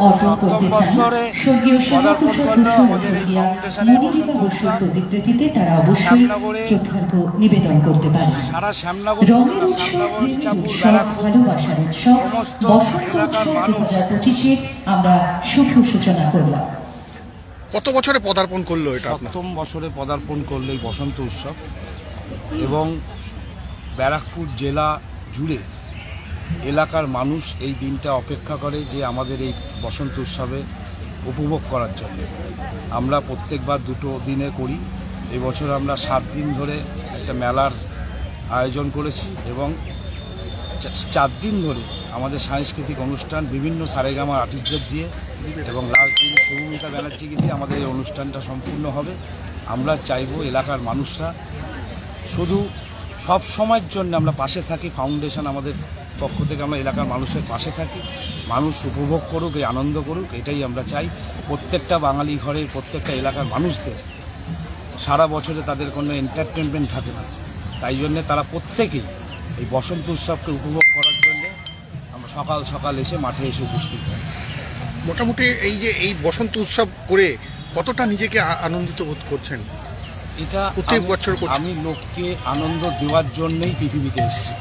অর্পণ করতে চান স্বর্গীয় শ্যামাপ্রসাদ স্বর্গীয়া মনিকা বসুর প্রতিকৃতিতে তারা অবশ্যই শ্রদ্ধার্ঘ্য নিবেদন করতে পারেন। রঙের উৎসব, ভালোবাসার উৎসব বসন্ত উৎসব 2025-এর আমরা শুভ সূচনা করলাম। কত বছরে পদার্পণ করলো এটা? 7ম বছরে পদার্পণ করলো এই বসন্ত উৎসব, এবং ব্যারাকপুর জেলা জুড়ে এলাকার মানুষ এই দিনটা অপেক্ষা করে যে আমাদের এই বসন্ত উৎসবে উপভোগ করার জন্য। আমরা প্রত্যেকবার 2 দিনে করি, এবছর আমরা 7 দিন ধরে একটা মেলার আয়োজন করেছি, এবং 4 দিন ধরে আমাদের সাংস্কৃতিক অনুষ্ঠান বিভিন্ন সারেগামা আর্টিস্টদের দিয়ে, এবং লাস্ট দিন শুভমিতা ব্যানার্জিকে দিয়ে আমাদের এই অনুষ্ঠানটা সম্পূর্ণ হবে। আমরা চাইব এলাকার মানুষরা শুধু সব সময়ের জন্য আমরা পাশে থাকি, ফাউন্ডেশন আমাদের পক্ষ থেকে আমরা এলাকার মানুষের পাশে থাকি, মানুষ উপভোগ করুক, এই আনন্দ করুক, এটাই আমরা চাই। প্রত্যেকটা বাঙালি ঘরের প্রত্যেকটা এলাকার মানুষদের সারা বছরে তাদের কোনো এন্টারটেনমেন্ট থাকে না, তাই জন্যে তারা প্রত্যেকেই এই বসন্ত উৎসবকে উপভোগ করার জন্য আমরা সকাল সকাল এসে মাঠে এসে উপস্থিত হই। মোটামুটি এই যে এই বসন্ত উৎসব করে কতটা নিজেকে আনন্দিত বোধ করছেন? এটা প্রত্যেক বছর আমি লোককে আনন্দ দেওয়ার জন্যই পৃথিবীতে এসেছি।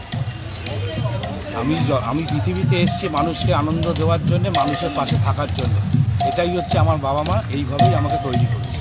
আমি পৃথিবীতে এসেছি মানুষকে আনন্দ দেওয়ার জন্য, মানুষের পাশে থাকার জন্য। এটাই হচ্ছে আমার বাবা মা এইভাবেই আমাকে তৈরি করেছে।